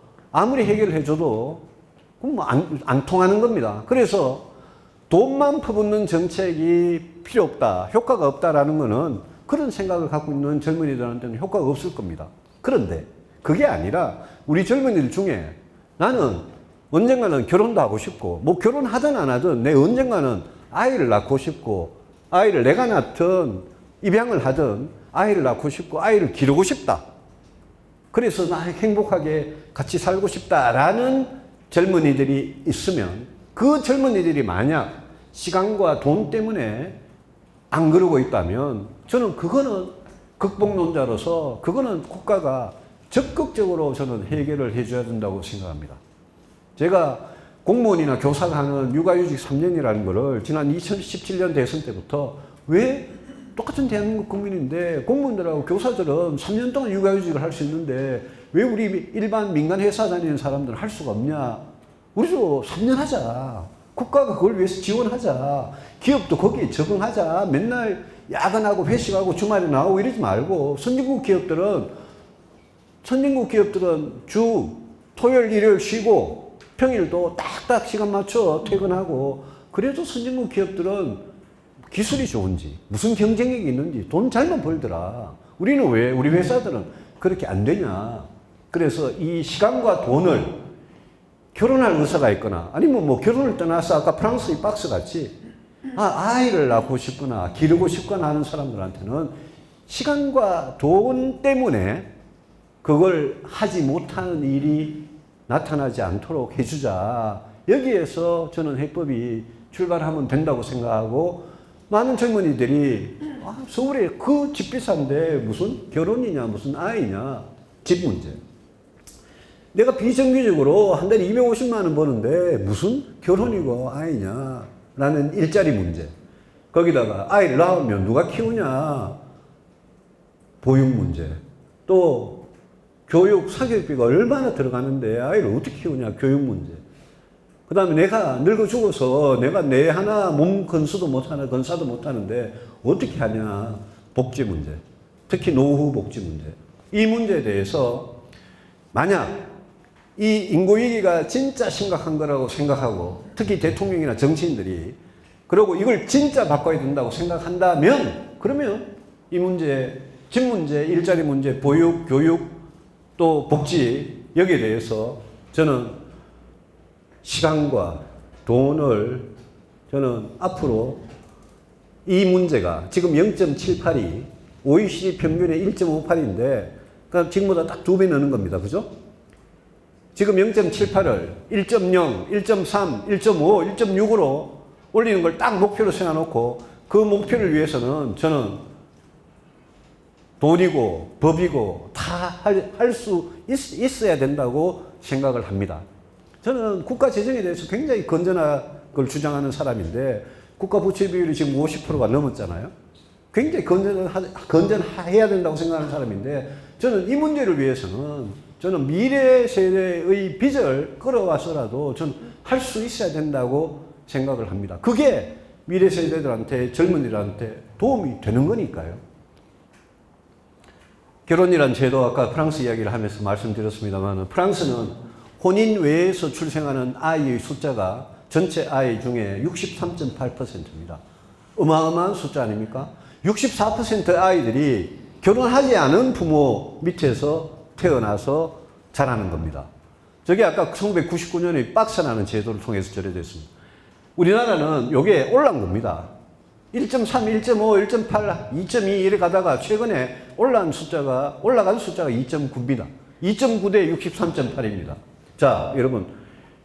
그럼 뭐 안 통하는 겁니다. 그래서 돈만 퍼붓는 정책이 필요 없다, 효과가 없다라는 거는 그런 생각을 갖고 있는 젊은이들한테는 효과가 없을 겁니다. 그런데 그게 아니라 우리 젊은이들 중에 나는 언젠가는 결혼도 하고 싶고 뭐 결혼하든 안 하든 내 언젠가는 아이를 낳고 싶고 아이를 내가 낳든 입양을 하든 아이를 낳고 싶고 아이를 기르고 싶다. 그래서 나 행복하게 같이 살고 싶다라는 젊은이들이 있으면 그 젊은이들이 만약 시간과 돈 때문에 안 그러고 있다면 저는 그거는 극복론자로서 그거는 국가가 적극적으로 저는 해결을 해줘야 된다고 생각합니다. 제가 공무원이나 교사가 하는 육아휴직 3년이라는 거를 지난 2017년 대선 때부터 왜 똑같은 대한민국 국민인데 공무원들하고 교사들은 3년 동안 육아휴직을 할 수 있는데 왜 우리 일반 민간 회사 다니는 사람들은 할 수가 없냐. 우리도 3년 하자. 국가가 그걸 위해서 지원하자. 기업도 거기에 적응하자. 맨날 야근하고 회식하고 주말에 나오고 이러지 말고 선진국 기업들은 주 토요일 일요일 쉬고 평일도 딱딱 시간 맞춰 퇴근하고 그래도 선진국 기업들은 기술이 좋은지 무슨 경쟁력이 있는지 돈 잘만 벌더라. 우리는 왜 우리 회사들은 그렇게 안 되냐. 그래서 이 시간과 돈을 결혼할 의사가 있거나 아니면 뭐 결혼을 떠나서 아까 프랑스의 박스 같이 아이를 낳고 싶거나 기르고 싶거나 하는 사람들한테는 시간과 돈 때문에 그걸 하지 못하는 일이 나타나지 않도록 해주자. 여기에서 저는 해법이 출발하면 된다고 생각하고 많은 젊은이들이 서울에 그 집 비싼데 무슨 결혼이냐 무슨 아이냐 집 문제. 내가 비정규직으로 한 달에 250만 원 버는데 무슨 결혼이고 아이냐 라는 일자리 문제. 거기다가 아이를 낳으면 누가 키우냐 보육 문제. 또 교육 사교육비가 얼마나 들어가는데 아이를 어떻게 키우냐 교육 문제. 그 다음에 내가 늙어 죽어서 내가 내 하나 몸 건수도 못하나 건사도 못하는데 어떻게 하냐 복지 문제. 특히 노후 복지 문제. 이 문제에 대해서 만약 이 인구위기가 진짜 심각한 거라고 생각하고 특히 대통령이나 정치인들이 그리고 이걸 진짜 바꿔야 된다고 생각한다면 그러면 이 문제, 집 문제, 일자리 문제, 보육, 교육 또 복지 여기에 대해서 저는 시간과 돈을 저는 앞으로 이 문제가 지금 0.78이 OECD 평균의 1.58인데 그러니까 지금보다 딱 2배 느는 겁니다. 그죠? 지금 0.78을 1.0, 1.3, 1.5, 1.6으로 올리는 걸 딱 목표로 세워놓고 그 목표를 위해서는 저는 돈이고 법이고 다 할 수 있어야 된다고 생각을 합니다. 저는 국가 재정에 대해서 굉장히 건전한 걸 주장하는 사람인데 국가 부채 비율이 지금 50%가 넘었잖아요. 굉장히 건전해야 된다고 생각하는 사람인데 저는 이 문제를 위해서는 저는 미래 세대의 빚을 끌어와서라도 저는 할 수 있어야 된다고 생각을 합니다. 그게 미래 세대들한테 젊은이들한테 도움이 되는 거니까요. 결혼이란 제도 아까 프랑스 이야기를 하면서 말씀드렸습니다만 프랑스는 혼인 외에서 출생하는 아이의 숫자가 전체 아이 중에 63.8%입니다. 어마어마한 숫자 아닙니까? 64% 아이들이 결혼하지 않은 부모 밑에서 태어나서 자라는 겁니다. 저게 아까 1999년에 박스라는 제도를 통해서 저래됐습니다. 우리나라는 요게 올라간 겁니다. 1.3, 1.5, 1.8, 2.2 이래 가다가 최근에 올라간 숫자가 2.9입니다. 2.9 대 63.8입니다. 자, 여러분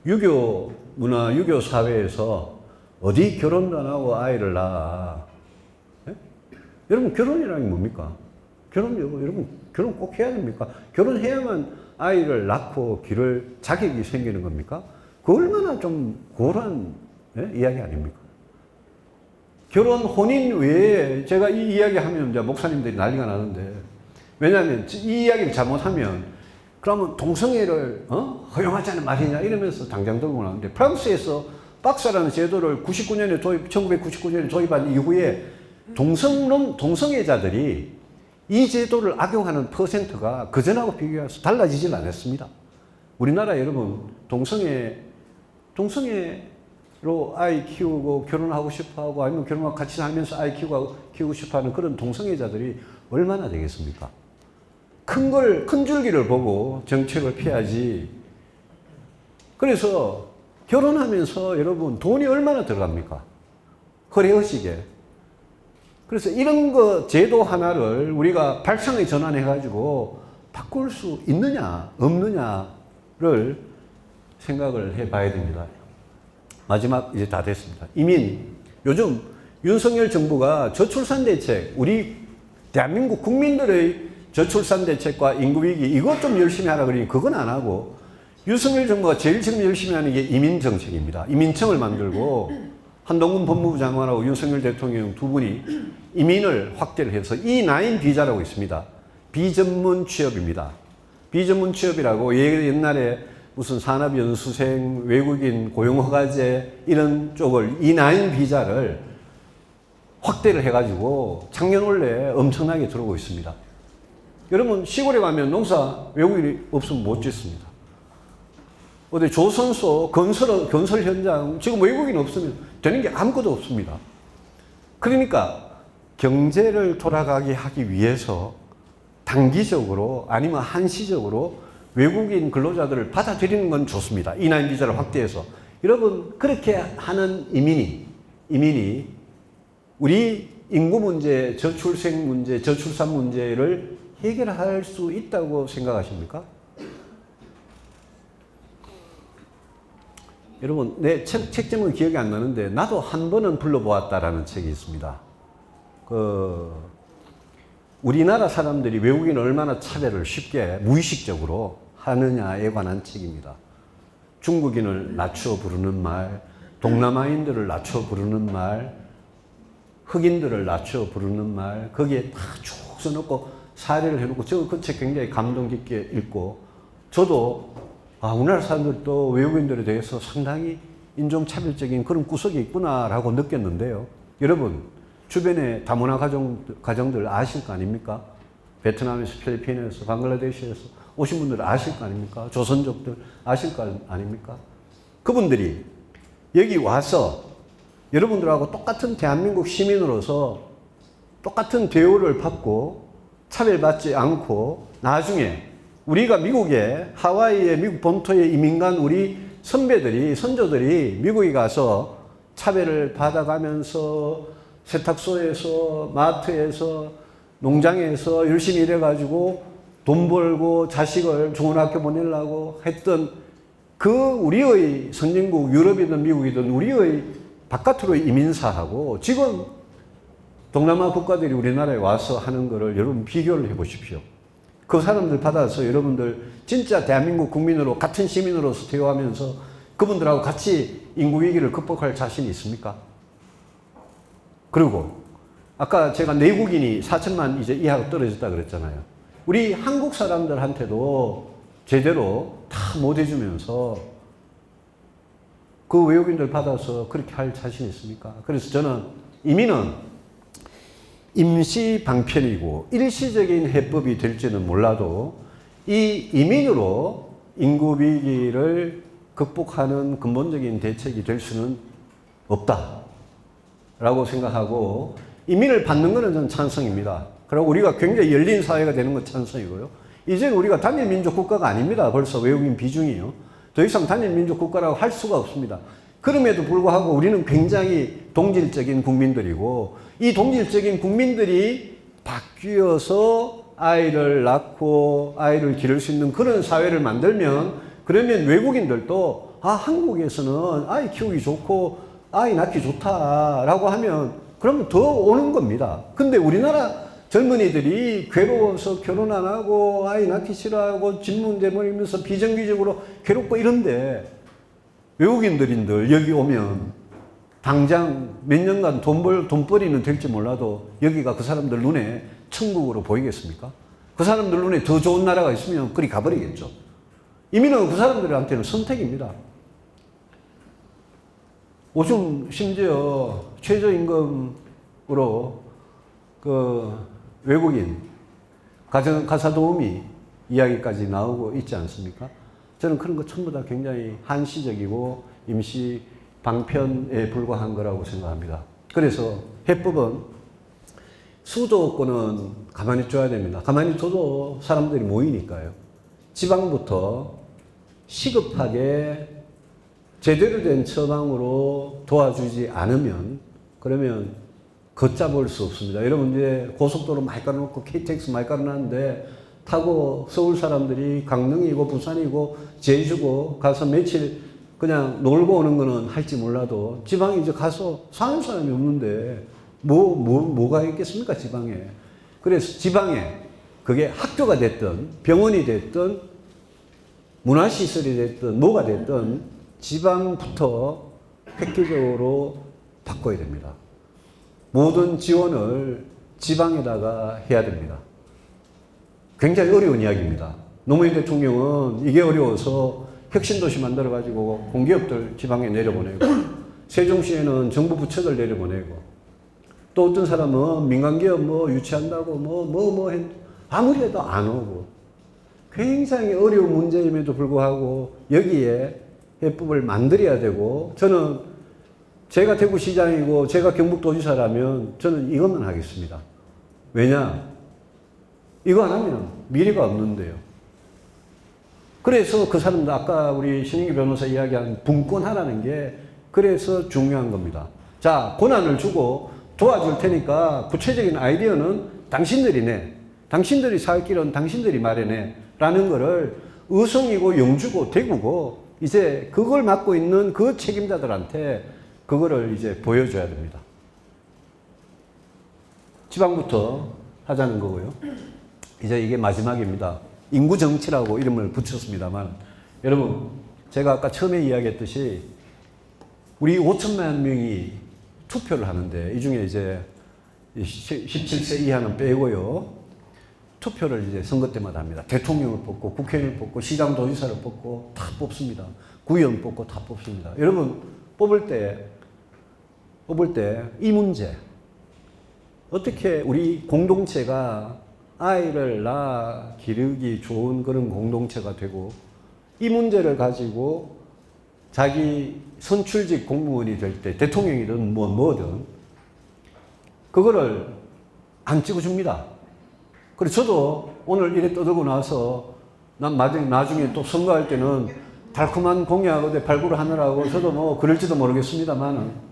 유교 문화, 유교 사회에서 어디 결혼도 안 하고 아이를 낳아? 예? 여러분 결혼이라는 게 뭡니까? 여러분 결혼 꼭 해야 됩니까? 결혼해야만 아이를 낳고 기를 자격이 생기는 겁니까? 그 얼마나 좀 고란 이야기 아닙니까? 결혼, 혼인 외에 제가 이 이야기 하면 이제 목사님들이 난리가 나는데 왜냐하면 이 이야기를 잘못하면 그러면 동성애를 허용하자는 말이냐 이러면서 당장 들고 나오는데 프랑스에서 박사라는 제도를 1999년에 도입한 이후에 동성애자들이 이 제도를 악용하는 퍼센트가 그전하고 비교해서 달라지질 않았습니다. 우리나라 여러분 동성애로 아이 키우고 결혼하고 싶어하고 아니면 결혼하고 같이 살면서 아이 키우고 싶어하는 그런 동성애자들이 얼마나 되겠습니까? 큰 줄기를 보고 정책을 피하지. 그래서 결혼하면서 여러분 돈이 얼마나 들어갑니까? 허례허식에. 그래서 이런 거 제도 하나를 우리가 발상의 전환해가지고 바꿀 수 있느냐 없느냐를 생각을 해봐야 됩니다. 마지막 이제 다 됐습니다. 요즘 윤석열 정부가 저출산 대책, 우리 대한민국 국민들의 저출산 대책과 인구위기 이것 좀 열심히 하라 그러니 그건 안 하고 윤석열 정부가 제일 지금 열심히 하는 게 이민 정책입니다. 이민청을 만들고 한동훈 법무부 장관하고 윤석열 대통령 두 분이 이민을 확대를 해서 E9 비자라고 있습니다. 비전문 취업입니다. 비전문 취업이라고 옛날에 무슨 산업연수생, 외국인 고용허가제 이런 쪽을 E9 비자를 확대를 해가지고 작년 원래 엄청나게 들어오고 있습니다. 여러분 시골에 가면 농사 외국인이 없으면 못 짓습니다. 어디 조선소 건설 현장 지금 외국인 없으면 되는 게 아무것도 없습니다. 그러니까 경제를 돌아가게 하기 위해서 단기적으로 아니면 한시적으로 외국인 근로자들을 받아들이는 건 좋습니다. E9 비자를 확대해서. 여러분 그렇게 하는 이민이 우리 인구 문제, 저출생 문제, 저출산 문제를 해결할 수 있다고 생각하십니까? 여러분, 내 책 제목이 기억이 안 나는데, 나도 한 번은 불러보았다라는 책이 있습니다. 우리나라 사람들이 외국인을 얼마나 차별을 쉽게, 무의식적으로 하느냐에 관한 책입니다. 중국인을 낮춰 부르는 말, 동남아인들을 낮춰 부르는 말, 흑인들을 낮춰 부르는 말, 거기에 다 쭉 써놓고 사례를 해놓고, 저 그 책 굉장히 감동 깊게 읽고, 저도, 우리나라 사람들도 외국인들에 대해서 상당히 인종차별적인 그런 구석이 있구나라고 느꼈는데요. 여러분, 주변에 다문화 가정들 아실 거 아닙니까? 베트남에서, 필리핀에서, 방글라데시에서 오신 분들 아실 거 아닙니까? 조선족들 아실 거 아닙니까? 그분들이 여기 와서 여러분들하고 똑같은 대한민국 시민으로서 똑같은 대우를 받고 차별받지 않고 나중에 우리가 미국에 하와이에 미국 본토에 이민 간 우리 선배들이 선조들이 미국에 가서 차별을 받아가면서 세탁소에서 마트에서 농장에서 열심히 일해가지고 돈 벌고 자식을 좋은 학교 보내려고 했던 그 우리의 선진국 유럽이든 미국이든 우리의 바깥으로 이민사하고 지금 동남아 국가들이 우리나라에 와서 하는 거를 여러분 비교를 해 보십시오. 그 사람들 받아서 여러분들 진짜 대한민국 국민으로 같은 시민으로서 대우하면서 그분들하고 같이 인구 위기를 극복할 자신이 있습니까? 그리고 아까 제가 내국인이 4천만 이제 이하로 떨어졌다 그랬잖아요. 우리 한국 사람들한테도 제대로 다 못 해주면서 그 외국인들 받아서 그렇게 할 자신 있습니까? 그래서 저는 이민은 임시 방편이고 일시적인 해법이 될지는 몰라도 이 이민으로 인구 위기를 극복하는 근본적인 대책이 될 수는 없다라고 생각하고 이민을 받는 것은 저는 찬성입니다. 그리고 우리가 굉장히 열린 사회가 되는 건 찬성이고요. 이제는 우리가 단일 민족 국가가 아닙니다. 벌써 외국인 비중이요. 더 이상 단일 민족 국가라고 할 수가 없습니다. 그럼에도 불구하고 우리는 굉장히 동질적인 국민들이고 이 동질적인 국민들이 바뀌어서 아이를 낳고 아이를 기를 수 있는 그런 사회를 만들면 그러면 외국인들도 한국에서는 아이 키우기 좋고 아이 낳기 좋다라고 하면 그러면 더 오는 겁니다. 근데 우리나라 젊은이들이 괴로워서 결혼 안 하고 아이 낳기 싫어하고 집 문제 벌이면서 비정규직으로 괴롭고 이런데 외국인들인들 여기 오면 당장 몇 년간 돈벌이는 될지 몰라도 여기가 그 사람들 눈에 천국으로 보이겠습니까? 그 사람들 눈에 더 좋은 나라가 있으면 그리 가버리겠죠. 이민은 그 사람들한테는 선택입니다. 요즘 심지어 최저임금으로 외국인 가사도우미 이야기까지 나오고 있지 않습니까? 저는 그런 거 전부 다 굉장히 한시적이고 임시 방편에 불과한 거라고 생각합니다. 그래서 해법은 수도권은 가만히 둬야 됩니다. 가만히 둬도 사람들이 모이니까요. 지방부터 시급하게 제대로 된 처방으로 도와주지 않으면 그러면 걷잡을 수 없습니다. 여러분 이제 고속도로 많이 깔아놓고 KTX 많이 깔아놨는데 타고 서울 사람들이 강릉이고 부산이고 제주고 가서 며칠 그냥 놀고 오는 거는 할지 몰라도 지방에 이제 가서 사는 사람이 없는데 뭐가 있겠습니까 지방에. 그래서 지방에 그게 학교가 됐든 병원이 됐든 문화시설이 됐든 뭐가 됐든 지방부터 획기적으로 바꿔야 됩니다. 모든 지원을 지방에다가 해야 됩니다. 굉장히 어려운 이야기입니다. 노무현 대통령은 이게 어려워서 혁신도시 만들어가지고 공기업들 지방에 내려보내고, 세종시에는 정부 부처들 내려보내고, 또 어떤 사람은 민간기업 유치한다고 아무리 해도 안 오고, 굉장히 어려운 문제임에도 불구하고 여기에 해법을 만들어야 되고, 저는 제가 대구시장이고 제가 경북도지사라면 저는 이것만 하겠습니다. 왜냐? 이거 안 하면 미래가 없는데요. 그래서 그 사람도 아까 우리 신인기 변호사 이야기한 분권하라는 게 그래서 중요한 겁니다. 자, 권한을 주고 도와줄 테니까 구체적인 아이디어는 당신들이 내. 당신들이 살 길은 당신들이 마련해. 라는 거를 의성이고 영주고 대구고 이제 그걸 맡고 있는 그 책임자들한테 그거를 이제 보여줘야 됩니다. 지방부터 하자는 거고요. 이제 이게 마지막입니다. 인구정치라고 이름을 붙였습니다만, 여러분, 제가 아까 처음에 이야기했듯이 우리 5천만 명이 투표를 하는데, 이 중에 이제 17세 이하는 빼고요. 투표를 이제 선거 때마다 합니다. 대통령을 뽑고, 국회의원을 뽑고, 시장 도지사를 뽑고, 다 뽑습니다. 구의원 뽑고, 다 뽑습니다. 여러분, 뽑을 때, 이 문제. 어떻게 우리 공동체가 아이를 낳아 기르기 좋은 그런 공동체가 되고, 이 문제를 가지고 자기 선출직 공무원이 될 때, 대통령이든 뭐든, 그거를 안 찍어줍니다. 그래서 저도 오늘 이래 떠들고 나서 난 나중에 또 선거할 때는 달콤한 공약 어디 발굴을 하느라고 저도 뭐 그럴지도 모르겠습니다만,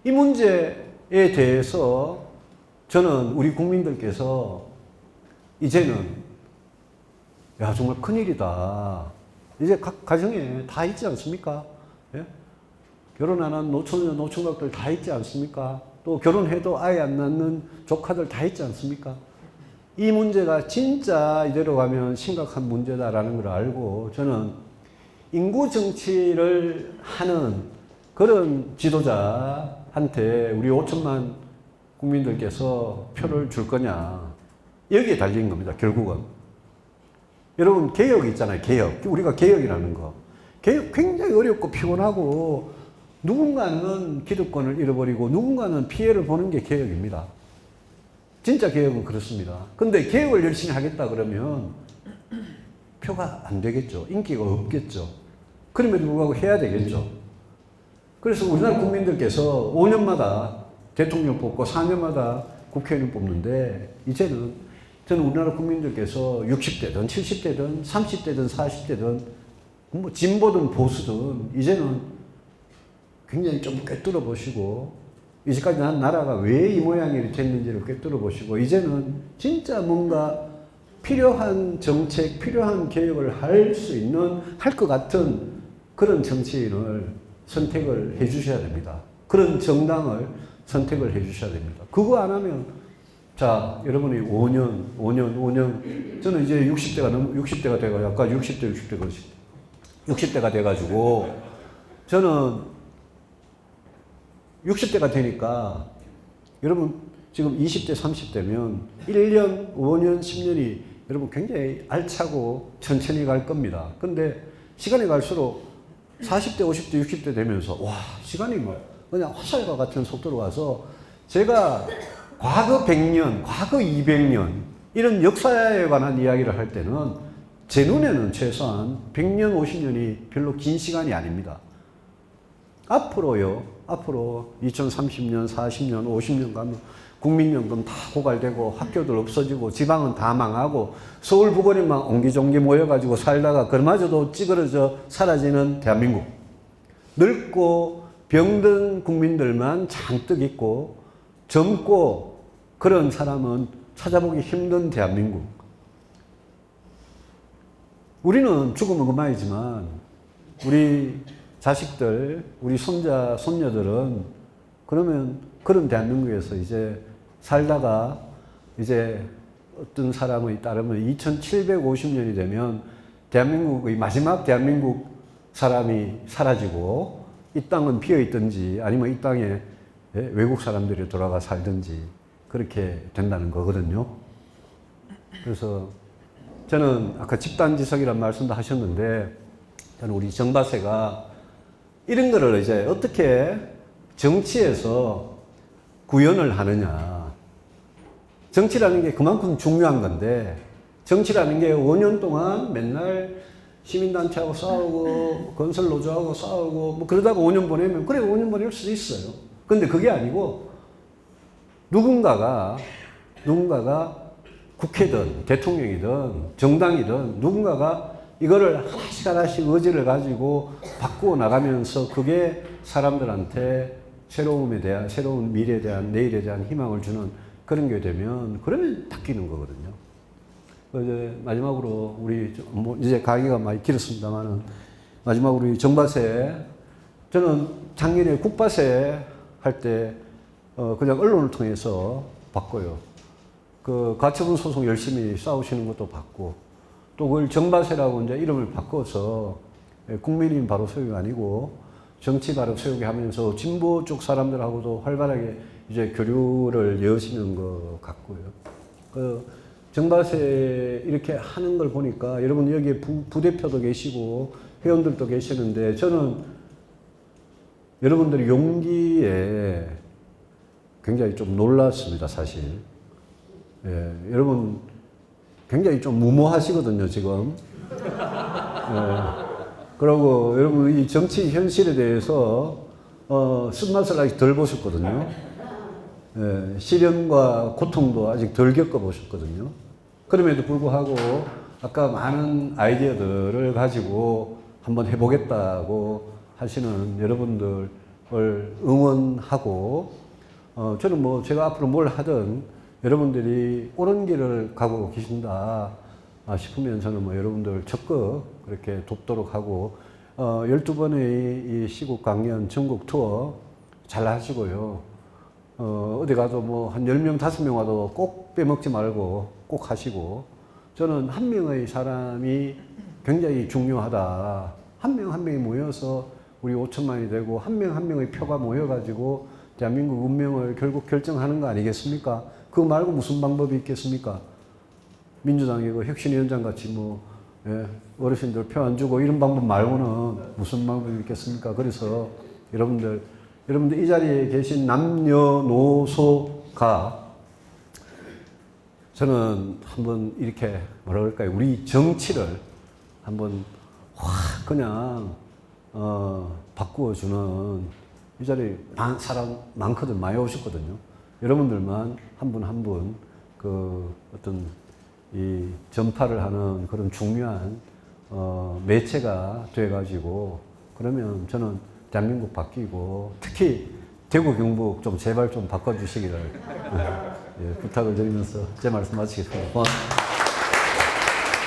이 문제에 대해서 저는 우리 국민들께서 이제는 야 정말 큰일이다. 이제 각 가정에 다 있지 않습니까? 예? 결혼 안 한 노처녀 노총각들 다 있지 않습니까? 또 결혼해도 아이 안 낳는 조카들 다 있지 않습니까? 이 문제가 진짜 이대로 가면 심각한 문제다라는 걸 알고 저는 인구 정치를 하는 그런 지도자한테 우리 5천만 국민들께서 표를 줄 거냐. 여기에 달린 겁니다, 결국은. 여러분, 개혁 있잖아요, 개혁. 우리가 개혁이라는 거. 개혁 굉장히 어렵고 피곤하고 누군가는 기득권을 잃어버리고 누군가는 피해를 보는 게 개혁입니다. 진짜 개혁은 그렇습니다. 근데 개혁을 열심히 하겠다 그러면 표가 안 되겠죠. 인기가 없겠죠. 그럼에도 불구하고 해야 되겠죠. 그래서 우리나라 국민들께서 5년마다 대통령 뽑고 4년마다 국회의원 뽑는데 이제는 저는 우리나라 국민들께서 60대든 70대든 30대든 40대든 뭐 진보든 보수든 이제는 굉장히 좀 꿰뚫어 보시고 이제까지 난 나라가 왜 이 모양이 됐는지를 꿰뚫어 보시고 이제는 진짜 뭔가 필요한 정책, 필요한 개혁을 할 수 있는, 할 것 같은 그런 정치인을 선택을 해 주셔야 됩니다. 그런 정당을 선택을 해 주셔야 됩니다. 그거 안 하면, 자, 여러분이 5년, 저는 이제 60대가 돼가지고, 아까 60대가 돼가지고, 저는 60대가 되니까 여러분 지금 20대, 30대면 1년, 5년, 10년이 여러분 굉장히 알차고 천천히 갈 겁니다. 근데 시간이 갈수록 40대, 50대, 60대 되면서 와, 시간이 뭐 그냥 화살과 같은 속도로 가서 제가 과거 100년, 과거 200년 이런 역사에 관한 이야기를 할 때는 제 눈에는 최소한 100년, 50년이 별로 긴 시간이 아닙니다. 앞으로 2030년, 40년, 50년 가면 국민연금 다 고갈되고 학교들 없어지고 지방은 다 망하고 서울 부거리만 옹기종기 모여가지고 살다가 그마저도 찌그러져 사라지는 대한민국. 늙고 병든 국민들만 잔뜩 있고 젊고 그런 사람은 찾아보기 힘든 대한민국. 우리는 죽으면 그만이지만 우리 자식들, 우리 손자, 손녀들은 그러면 그런 대한민국에서 이제 살다가 이제 어떤 사람에 따르면 2750년이 되면 대한민국의 마지막 대한민국 사람이 사라지고 이 땅은 비어 있든지 아니면 이 땅에 외국 사람들이 돌아가 살든지 그렇게 된다는 거거든요. 그래서 저는 아까 집단지성이란 말씀도 하셨는데 저는 우리 정바세가 이런 거를 이제 어떻게 정치에서 구현을 하느냐. 정치라는 게 그만큼 중요한 건데 정치라는 게 5년 동안 맨날 시민단체하고 싸우고 건설노조하고 싸우고 뭐 그러다가 5년 보내면 그래 5년 보낼 수도 있어요. 근데 그게 아니고 누군가가 국회든 대통령이든 정당이든 누군가가 이거를 하나씩 의지를 가지고 바꾸어 나가면서 그게 사람들한테 새로운 미래에 대한 내일에 대한 희망을 주는 그런 게 되면 그러면 바뀌는 거거든요. 이제 마지막으로 우리 이제 강의가 많이 길었습니다만은 마지막으로 우리 정바세 저는 작년에 국바세 할 때 그냥 언론을 통해서 봤고요. 그 가처분 소송 열심히 싸우시는 것도 봤고 또 그걸 정바세라고 이제 이름을 바꿔서 국민의힘 바로 세우기 아니고 정치 바로 세우기 하면서 진보 쪽 사람들하고도 활발하게 이제 교류를 여시는 것 같고요. 그 정바세 이렇게 하는 걸 보니까 여러분 여기에 부대표도 계시고 회원들도 계시는데 저는 여러분들의 용기에 굉장히 좀 놀랐습니다, 사실. 예, 여러분 굉장히 좀 무모하시거든요, 지금. 예, 그리고 여러분 이 정치 현실에 대해서 쓴맛을 아직 덜 보셨거든요. 예, 시련과 고통도 아직 덜 겪어보셨거든요. 그럼에도 불구하고 아까 많은 아이디어들을 가지고 한번 해보겠다고 하시는 여러분들을 응원하고 저는 뭐 제가 앞으로 뭘 하든 여러분들이 옳은 길을 가고 계신다 싶으면 저는 뭐 여러분들 적극 그렇게 돕도록 하고 12번의 이 시국 강연 전국 투어 잘 하시고요. 어디 가도 뭐 한 10명, 5명 와도 꼭 빼먹지 말고 꼭 하시고 저는 한 명의 사람이 굉장히 중요하다. 한 명 한 명이 모여서 우리 5천만이 되고 한 명 한 명의 표가 모여가지고 대한민국 운명을 결국 결정하는 거 아니겠습니까? 그거 말고 무슨 방법이 있겠습니까? 민주당이 그 혁신위원장 같이 뭐 어르신들 표 안 주고 이런 방법 말고는 무슨 방법이 있겠습니까? 그래서 여러분들 이 자리에 계신 남녀노소가 저는 한번 이렇게 뭐라 그럴까요? 우리 정치를 한번 확 그냥 바꾸어주는 이 자리에 사람 많거든, 많이 오셨거든요. 여러분들만 한 분 한 분 그 어떤 이 전파를 하는 그런 중요한 매체가 돼가지고 그러면 저는 대한민국 바뀌고 특히 대구 경북 좀 제발 좀 바꿔주시기를 부탁을 드리면서 제 말씀 마치겠습니다. 고맙습니다.